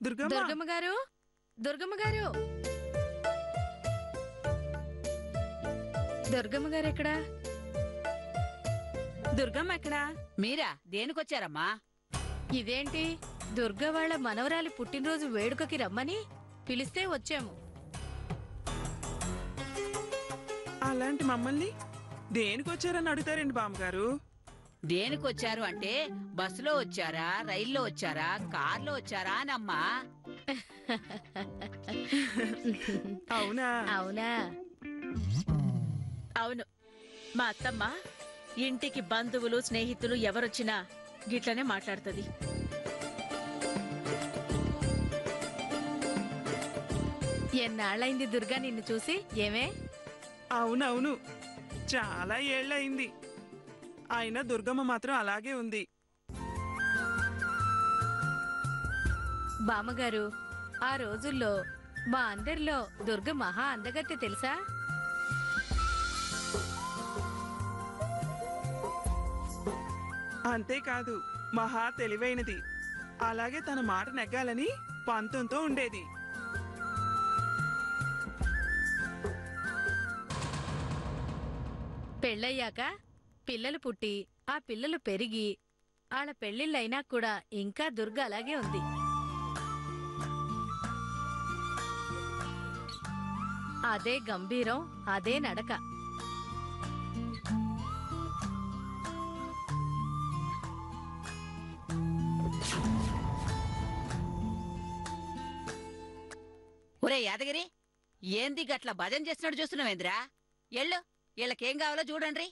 దుర్గమ్మ గారు, దుర్గమ్మ గారు, దుర్గమ్మ గారు ఎక్కడా? దుర్గమ్మ ఎక్కడా? మీరా దేనికొచ్చారమ్మా? ఇదేంటి, దుర్గ వాళ్ళ మనవరాలి పుట్టినరోజు వేడుకకి రమ్మని పిలిస్తే వచ్చాము. అలాంటి మమ్మల్ని దేనికొచ్చారని అడుగుతారండి బామ్మగారు? దేనికొచ్చారు అంటే బస్సులో వచ్చారా, రైల్లో వచ్చారా, కార్లో వచ్చారా అనమ్మా. అవునా? అవునా? అవును. మా అత్తమ్మ ఇంటికి బంధువులు స్నేహితులు ఎవరొచ్చినా గిట్లనే మాట్లాడుతుంది. ఎన్నాళ్ళైంది దుర్గా నిన్ను చూసి? ఏమే? అవునవును, చాలా ఏళ్ళయింది. అయినా దుర్గమ్మ మాత్రం అలాగే ఉంది. బామ్మగారు, ఆ రోజుల్లో మా అందరిలో దుర్గ మహా అందగత్తె తెలుసా? అంతేకాదు, మహా తెలివైనది. అలాగే తన మాట నెగ్గాలని పంతంతో ఉండేది. పెళ్ళయ్యాక పిల్లలు పుట్టి ఆ పిల్లలు పెరిగి ఆళ్ళ పెళ్ళిళ్ళైనా కూడా ఇంకా దుర్గ అలాగే ఉంది. అదే గంభీరం, అదే నడక. ఒరే యాదగిరి, ఏంది గట్ల భజన చేస్తున్నాడు చూస్తున్నావేంద్రా? ఎళ్ళు, వీళ్ళకేం కావాలో చూడండి.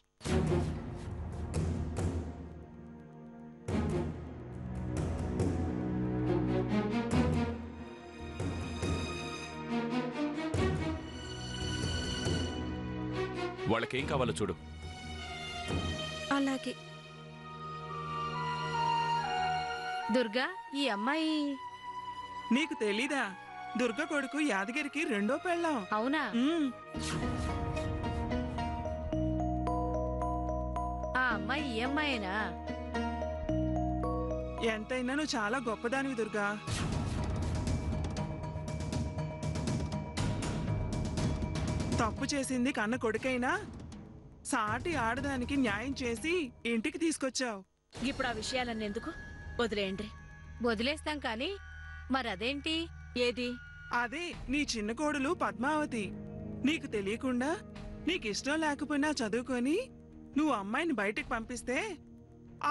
వాళ్ళకేం కావాలో చూడు. అలాగే. దుర్గా, ఈ అమ్మాయి నీకు తెలీదా? దుర్గ కొడుకు యాదగిరికి రెండో పెళ్ళాం. అవునా? ఆ అమ్మాయి ఈ అమ్మాయేనా? ఎంతైనా నువ్వు చాలా గొప్పదానివి దుర్గా. తప్పు చేసింది కన్న కొడుకైనా సాటి ఆడదానికి న్యాయం చేసి ఇంటికి తీసుకొచ్చావు. ఇప్పుడు ఆ విషయాలన్నీ ఎందుకు? వదిలేయండి. వదిలేస్తాం కాని మరదేంటి? ఏది? అదే నీ చిన్న కోడలు పద్మావతి. నీకు తెలియకుండా నీకిష్టం లేకపోయినా చదువుకొని నువ్వు అమ్మాయిని బయటికి పంపిస్తే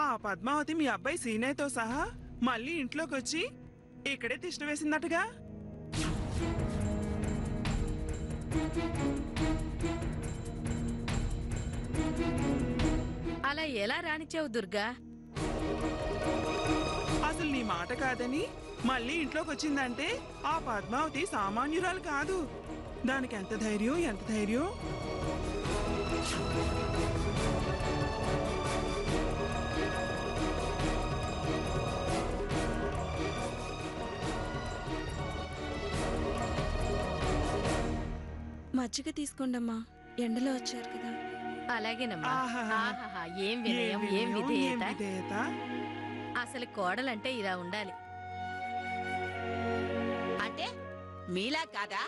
ఆ పద్మావతి మీ అబ్బాయి సీనయ్యతో సహా మళ్ళీ ఇంట్లోకొచ్చి ఇక్కడే తిష్ట వేసిందటగా. అలా ఎలా రానిచ్చావు దుర్గా? అసలు నీ మాట కాదని మళ్ళీ ఇంట్లోకొచ్చిందంటే ఆ పద్మావతి సామాన్యురాలు కాదు. దానికి ఎంత ధైర్యం, ఎంత ధైర్యం! మజ్జిగ తీసుకోండమ్మా, ఎండలో వచ్చారు కదా. అలాగేనమ్మా. ఆహాహా. ఆహాహా, ఏం వినయం, ఏం ఏం విధేయత! విధేయత! అసలు కోడలంటే ఇలా ఉండాలి. అంటే మీలా కాదా?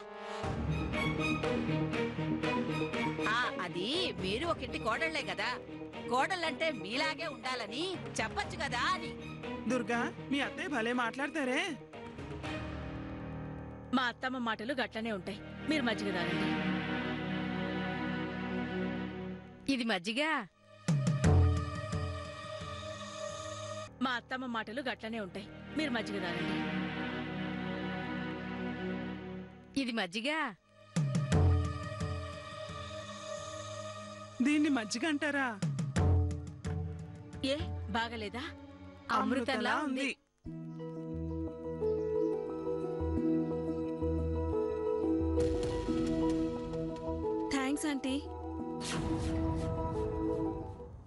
అది మీరు ఒక ఇంటి కోడళ్లే కదా, కోడళ్ళంటే మీలాగే ఉండాలని చెప్పచ్చు కదా అని. దుర్గా, మీ అత్తయ్య భలే మాట్లాడతారే. మా అత్తమ్మ మాటలు గట్లనే ఉంటాయి. మీరు మజ్జిగ తాగండి. ఇది మజ్జిగ? మా అత్తమ్మ మాటలు గట్లనే ఉంటాయి. మీరు మజ్జిగ తాగండి. ఇది మజ్జిగ? దీన్ని మజ్జిగ అంటారా? ఏ బాగలేదా? అమృతంలా ఉంది. Thanks aunty.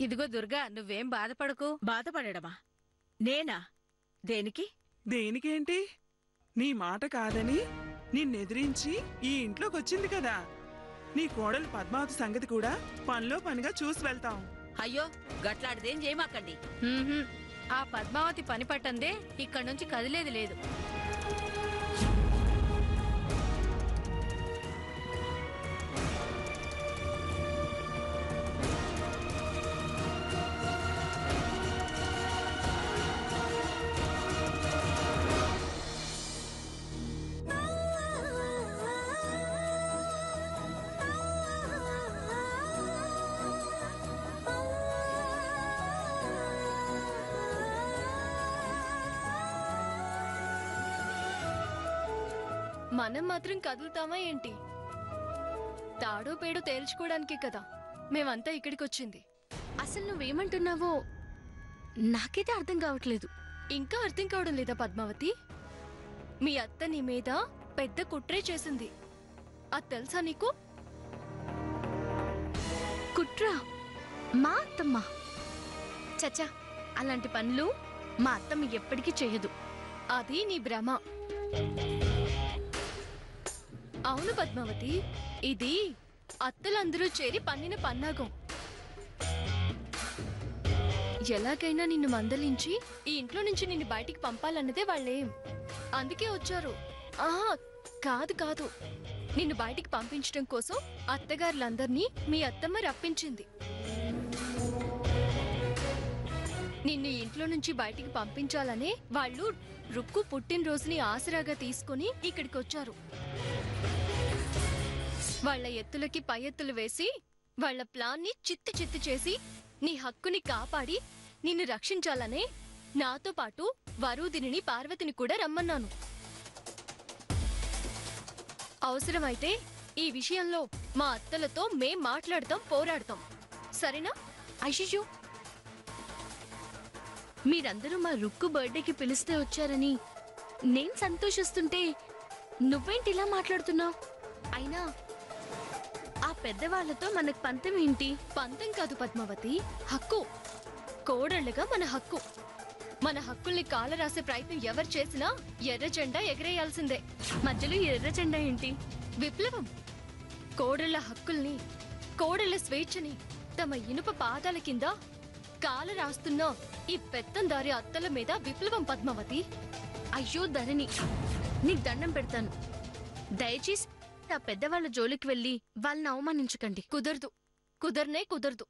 ఇదిగో దుర్గా, నువ్వేం బాధపడకు. బాధపడమా? నేనా? దేనికి? దేనికేంటి? నీ మాట కాదని నిన్నెదిరించి ఈ ఇంట్లోకొచ్చింది కదా. నీ కోడలు పద్మావతి సంగతి కూడా పనిలో పనిగా చూసి వెళ్తాం. అయ్యో, గట్లాడిదేం చేయమాకండి. ఆ పద్మావతి పని పట్టందే ఇక్కడి నుంచి కదిలేది లేదు. మనం మాత్రం కదులుతామా ఏంటి? తాడో పేడో తేల్చుకోవడానికే కదా మేమంతా ఇక్కడికొచ్చింది. అసలు నువ్వేమంటున్నావో నాకైతే అర్థం కావట్లేదు. ఇంకా అర్థం కావడం లేదా పద్మావతి? మీ అత్త నీ మీద పెద్ద కుట్రే చేసింది. అది తెలుసా నీకు? కుట్రా? మా అత్తమ్మ? చచ్చా, అలాంటి పనులు మా అత్తమ్మ ఎప్పటికీ చేయదు. అది నీ భ్రమ. అవును పద్మావతి, ఇది అత్తలందరూ చేరి పన్నిన పన్నాగం. ఎలాగైనా నిన్ను మందలించి ఈ ఇంట్లో నుంచి నిన్ను బయటికి పంపాలన్నదే వాళ్ళేం. అందుకే వచ్చారు. ఆహా, కాదు కాదు, నిన్ను బయటికి పంపించడం కోసం అత్తగారులందర్నీ మీ అత్తమ్మ రప్పించింది. నిన్ను ఇంట్లో నుంచి బయటికి పంపించాలనే వాళ్ళు రుక్కు పుట్టినరోజుని ఆసరాగా తీసుకుని ఇక్కడికి వచ్చారు. వాళ్ళ ఎత్తులకి పై ఎత్తులు వేసి వాళ్ళ ప్లాన్ని చిత్తి చిత్తి చేసి నీ హక్కుని కాపాడి నిన్ను రక్షించాలనే నాతో పాటు వరూదిని పార్వతిని కూడా రమ్మన్నాను. అవసరమైతే ఈ విషయంలో మా అత్తలతో మేం మాట్లాడతాం, పోరాడతాం. సరేనా? అయ్యో, మీరందరూ మా రుక్కు బర్త్డేకి పిలిస్తే వచ్చారని నేను సంతోషిస్తుంటే నువ్వేంటి ఇలా మాట్లాడుతున్నావు? అయినా ఆ పెద్దవాళ్లతో మనకు పంతం ఏంటి? పంతం కాదు పద్మావతి, హక్కు. కోడళ్లుగా మన హక్కు. మన హక్కుల్ని కాలరాసే ప్రయత్నం ఎవరు చేసినా ఎర్ర జెండా ఎగరేయాల్సిందే. మధ్యలో ఎర్ర జెండా ఏంటి? విప్లవం. కోడళ్ల హక్కుల్ని, కోడళ్ల స్వేచ్ఛని తమ ఇనుప పాదాల కింద కాలరాస్తున్న ఈ పెత్తందారి అత్తల మీద విప్లవం పద్మావతి. అయ్యో ధరణి, నీకు దండం పెడతాను. దయచేసి ఆ పెద్దవాళ్ళ జోలికి వెళ్ళి వాళ్ళని అవమానించకండి. కుదరదు, కుదరనే కుదరదు.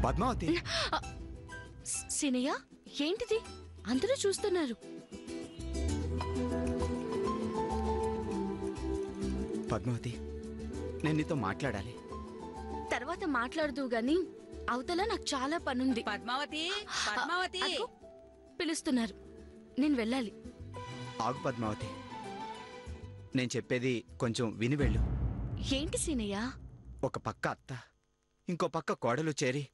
పద్మావతి, సినయ్య, ఏంటిది? అందరూ చూస్తున్నారు. పద్మావతి, నేను నీతో మాట్లాడాలి. తర్వాత మాట్లాడుతూ గాని అవతల నాకు చాలా పనుంది. పద్మావతి, పద్మావతి, అదిగో, పిలుస్తున్నారు. నేను వెళ్ళాలి. ఆగు పద్మావతి, నేను చెప్పేది కొంచెం విని వెళ్ళు. ఏంటి సీనయ్య? ఒక పక్క అత్త, ఇంకో పక్క కోడలు చేరి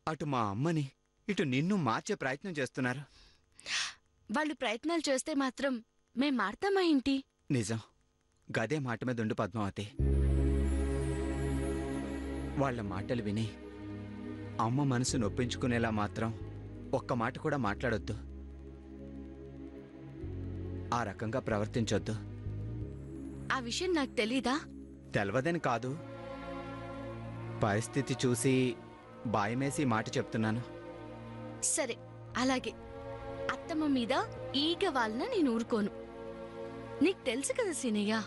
అటు మా అమ్మని ఇటు నిన్ను మార్చే ప్రయత్నం చేస్తున్నారు. వాళ్ళు ప్రయత్నాలు చేస్తే మాత్రం మేం మారతామా ఏంటి? నిజం, గదే మాట మీద ఉండు పద్మావతి. వాళ్ళ మాటలు విని అమ్మ మనసు నొప్పించుకునేలా మాత్రం ఒక్క మాట కూడా మాట్లాడొద్దు. ఆ రకంగా ప్రవర్తించొద్దు. ఆ విషయం నాకు తెలీదా? తెలవదని కాదు, పరిస్థితి చూసి భయమేసి మాట చెప్తున్నాను. సరే, అలాగే. అత్తమ్మ మీద ఈగ వాళ్ళన నేను ఊరుకోను. నీకు తెలుసు కదా సీనయ్య,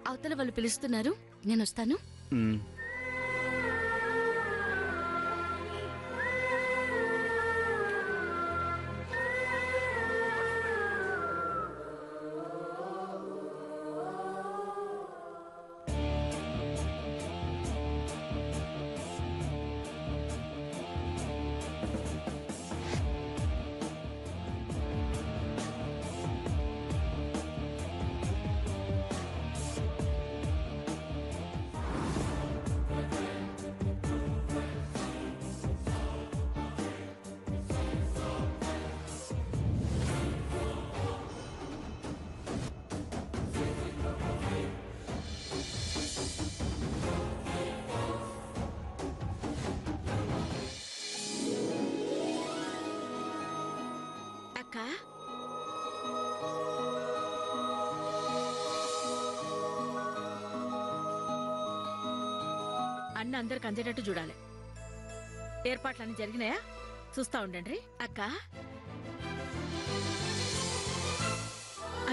అవతల వాళ్ళు పిలుస్తున్నారు, నేను వస్తాను. ఉమ్. అక్క, అన్న అందరికి అందేటట్టు చూడాలి. ఏర్పాట్లన్నీ జరిగినాయా? చూస్తా ఉండండి. అక్క,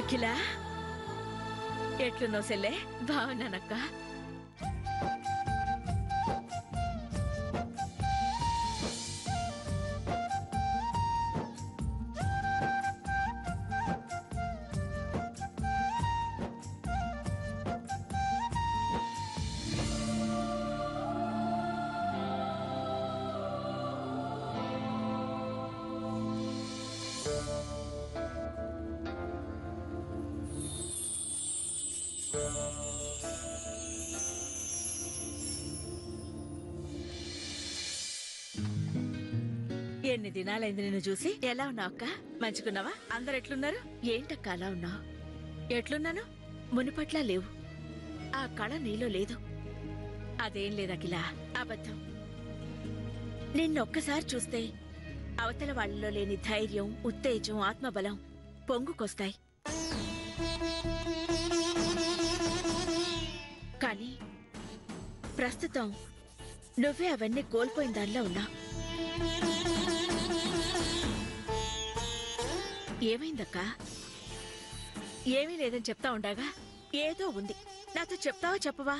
అఖిల, ఎట్లున్నావు సెల్లే? బాగున్నానక్క. ఎన్ని దినాలైంది నిన్ను చూసి. ఎలా ఉన్నావు అక్క? మంచుకున్నావా? అందరు ఎట్లున్నారు? ఏంటక్క అలా ఉన్నావు? ఎట్లున్నాను? మునిపట్లా లేవు. ఆ కళ నీలో లేదు. అదేం లేదకిల, అబద్ధం. నిన్నొక్కసారి చూస్తే అవతల వాళ్ళలో లేని ధైర్యం, ఉత్తేజం, ఆత్మబలం పొంగుకొస్తాయి. కానీ ప్రస్తుతం నువ్వే అవన్నీ కోల్పోయిన దానిలో ఉన్నా. ఏమైందక్కా? ఏమీ లేదని చెప్తా ఉండగా ఏదో ఉంది. నాతో చెప్తావా చెప్పవా?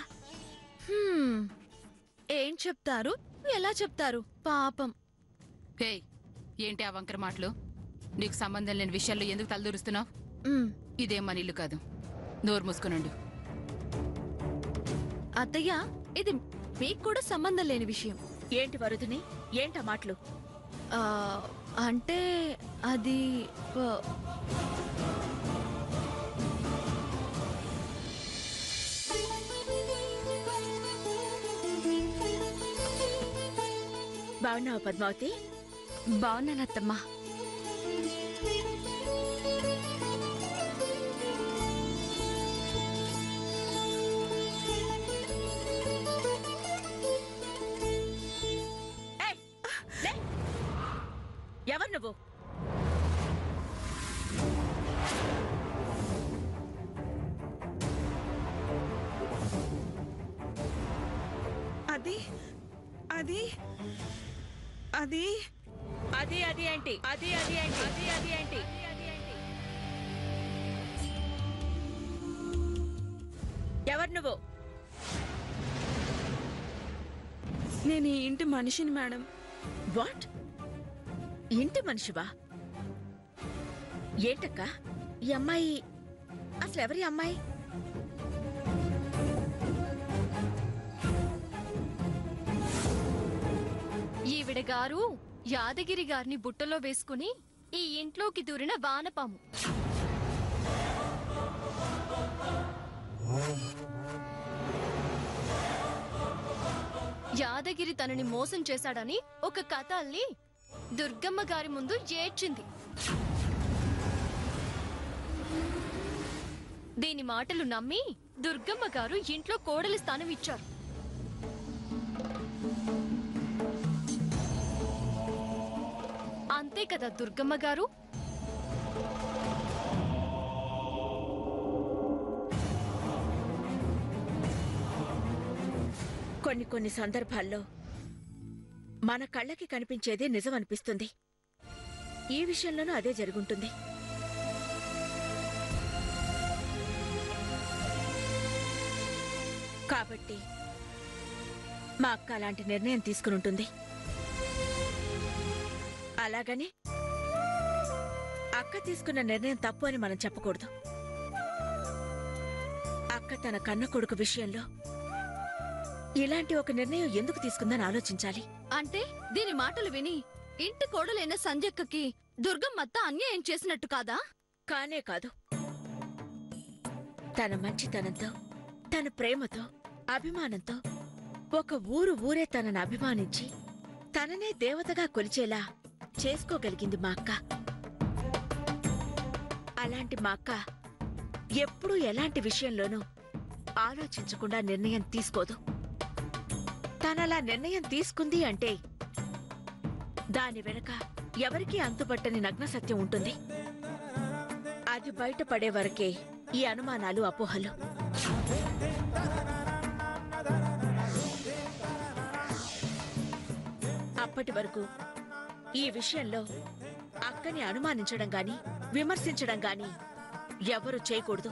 ఏం చెప్తారు? ఎలా చెప్తారు? పాపం. హే, ఏంటి ఆ వంకర మాటలు? నీకు సంబంధం లేని విషయాల్లో ఎందుకు తలదూరుస్తున్నావు? ఇదేం మన ఇల్లు కాదు. నోరు మూసుకునండు. అత్తయ్య, ఇది మీకు కూడా సంబంధం లేని విషయం. ఏంటి వరుదిని? ఏంటా మాటలు? అంటే అది బాగున్నావా పద్మావతి? బాగున్నానత్తమ్మా. ఎవరు నువ్వు? అది అది అది అది అది ఏంటి? అది అది ఏంటి? అది అది ఏంటి? ఎవరు నువ్వు? నేను ఈ ఇంటి మనిషిని మేడం. వాట్? ఇంటి మనిషివా? ఏంటక్క ఈ అమ్మాయి? అసలు ఎవరి అమ్మాయి? ఈవిడ గారు యాదగిరి గారిని బుట్టలో వేసుకుని ఈ ఇంట్లోకి దూరిన వానపాము. యాదగిరి తనని మోసం చేశాడని ఒక కథ అల్లి దుర్గమ్మ గారి ముందు ఏడ్చింది. దీని మాటలు నమ్మి దుర్గమ్మ గారు ఇంట్లో కోడలి స్థానం ఇచ్చారు. అంతే కదా దుర్గమ్మ గారు? కొన్ని కొన్ని సందర్భాల్లో మన కళ్ళకి కనిపించేది నిజం అనిపిస్తుంది. ఈ విషయంలోనూ అదే జరుగుంటుంది. కాబట్టి మా అక్క అలాంటి నిర్ణయం తీసుకుని అలాగని అక్క తీసుకున్న నిర్ణయం తప్పు అని మనం చెప్పకూడదు. అక్క తన కన్న కొడుకు విషయంలో ఇలాంటి ఒక నిర్ణయం ఎందుకు తీసుకుందని ఆలోచించాలి. అంటే దీని మాటలు విని ఇంటి కోడలైన సంజక్కకి దుర్గమ్మత్త అన్యాయం చేసినట్టు కాదా? కానే కాదు. తన మంచితనంతో, తన ప్రేమతో, అభిమానంతో ఒక ఊరే తనను అభిమానించి తననే దేవతగా కొలిచేలా చేసుకోగలిగింది మా అక్క. అలాంటి మా అక్క ఎప్పుడూ ఎలాంటి విషయంలోనూ ఆలోచించకుండా నిర్ణయం తీసుకోదు. తనలా నిర్ణయం తీసుకుంది అంటే దాని వెనుక ఎవరికీ అంతుపట్టని నగ్న సత్యం ఉంటుంది. అది బయటపడే వరకే ఈ అనుమానాలు, అపోహలు. అప్పటి వరకు ఈ విషయంలో అక్కని అనుమానించడం గాని, విమర్శించడం గాని ఎవరు చేయకూడదు.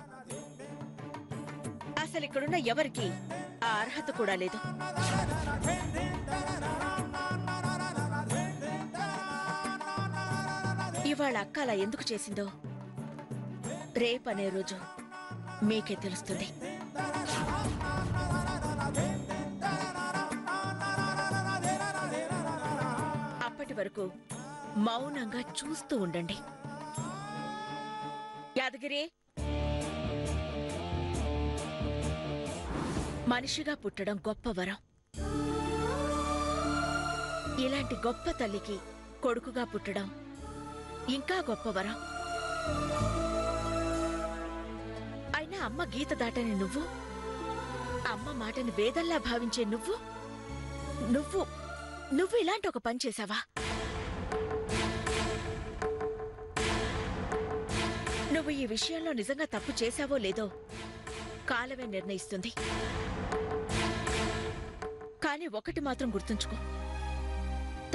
అసలు ఇక్కడున్న ఎవరికి ఆ అర్హత కూడా లేదు. ఇవాళ అక్క అలా ఎందుకు చేసిందో రేపనే రోజు మీకే తెలుస్తుంది. అప్పటి వరకు మౌనంగా చూస్తూ ఉండండి. యాదగిరి, మనిషిగా పుట్టడం గొప్ప వరం. ఇలాంటి గొప్ప తల్లికి కొడుకుగా పుట్టడం ఇంకా గొప్ప వరం. అయినా అమ్మ గీత దాటని నువ్వు, అమ్మ మాటని వేదల్లా భావించే నువ్వు నువ్వు నువ్వు ఇలాంటి ఒక పని చేశావా? నువ్వు ఈ విషయంలో నిజంగా తప్పు చేశావో లేదో కాలమే నిర్ణయిస్తుంది. కానీ ఒకటి మాత్రం గుర్తుంచుకో,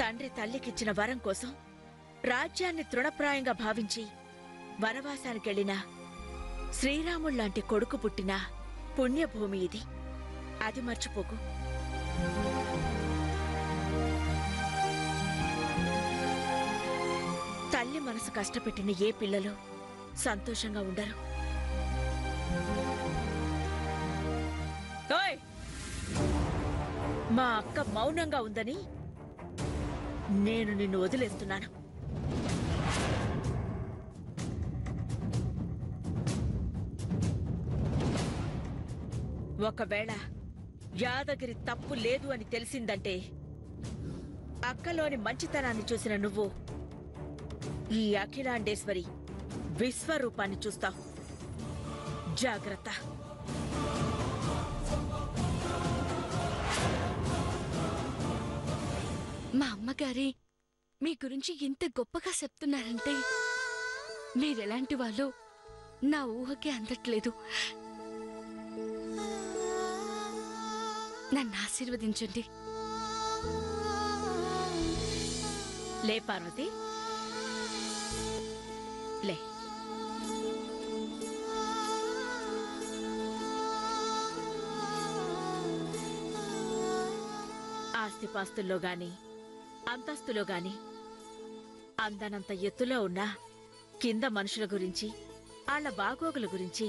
తండ్రి తల్లికిచ్చిన వరం కోసం రాజ్యాన్ని తృణప్రాయంగా భావించి వనవాసానికెళ్లిన శ్రీరాముళ్లాంటి కొడుకు పుట్టిన పుణ్యభూమి ఇది. అది మర్చిపోకు. తల్లి మనసు కష్టపెట్టిన ఏ పిల్లలు సంతోషంగా ఉండరు. ఓయ్! మా అక్క మౌనంగా ఉందని నేను నిన్ను వదిలేస్తున్నాను. ఒకవేళ యాదగిరి తప్పు లేదు అని తెలిసిందంటే అక్కలోని మంచితనాన్ని చూసిన నువ్వు ఈ అఖిలాండేశ్వరి విశ్వరూపాన్ని చూస్తావు. జాగ్రత్త. మా అమ్మగారి మీ గురించి ఇంత గొప్పగా చెప్తున్నారంటే మీరెలాంటి వాళ్ళు నా ఊహకే అందట్లేదు. నన్ను ఆశీర్వదించండి. లే పార్వతి, లే. ఆస్తిపాస్తుల్లో గాని అంతస్తులో గాని అందనంత ఎత్తులో ఉన్న కింద మనుషుల గురించి, వాళ్ళ బాగోగుల గురించి,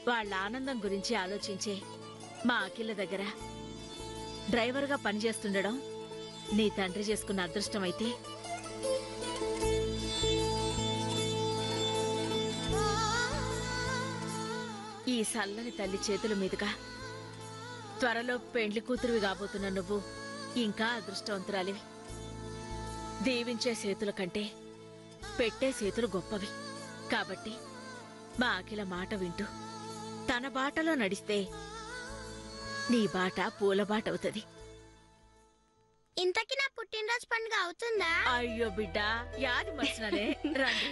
వాళ్ళ ఆనందం గురించి ఆలోచించే మా అఖిల దగ్గర డ్రైవర్గా పనిచేస్తుండడం నీ తండ్రి చేసుకున్న అదృష్టమైతే, ఈ సల్లని తల్లి చేతుల మీదుగా త్వరలో పెండ్లి కూతురువి కాబోతున్న నువ్వు ఇంకా అదృష్టవంతురాలివి. దీవించే చేతుల కంటే పెట్టే చేతులు గొప్పవి. కాబట్టి మా అఖిల మాట వింటూ తన బాటలో నడిస్తే నీ బాట పూల బాట అవుతుంది. ఇంతకీ నా పుట్టినరోజు పండుగ అవుతుందా? అయ్యో బిడ్డ, యాది మర్చిననే. రండి,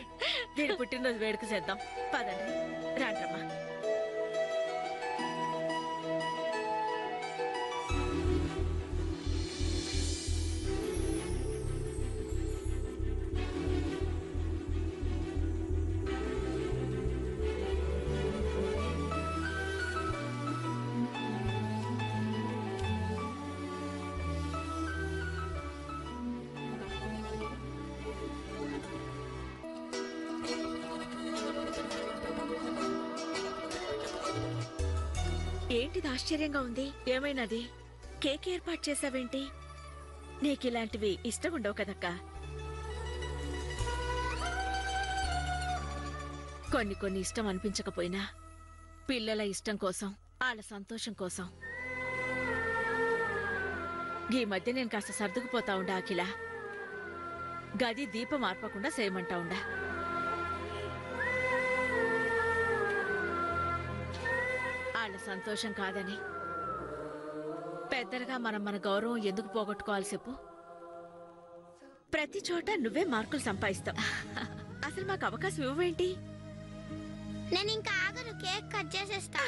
దీని పుట్టినరోజు వేడుక చేద్దాం. పదండి, రాండ్రమ్మా. ఏంటిది ఆశ్చర్యంగా ఉంది? ఏమైనది? కేక్ ఏర్పాటు చేసావేంటి? నీకిలాంటివి ఇష్టం ఉండవు కదక్కా. కొన్ని ఇష్టం అనిపించకపోయినా పిల్లల ఇష్టం కోసం, వాళ్ళ సంతోషం కోసం ఈ మధ్య నేను కాస్త సర్దుకుపోతా ఉండా అఖిల. గది దీపం ఆర్పకుండా చేయమంటా ఉండా. వాళ్ళ సంతోషం కాదని పెద్దలుగా మనం మన గౌరవం ఎందుకు పోగొట్టుకోవాలి చెప్పు? ప్రతి చోట నువ్వే మార్కులు సంపాదిస్తావు. అసలు మాకు అవకాశం ఇవ్వేంటి? నేను ఇంకా ఆగను, కేక్ కట్ చేసేస్తా.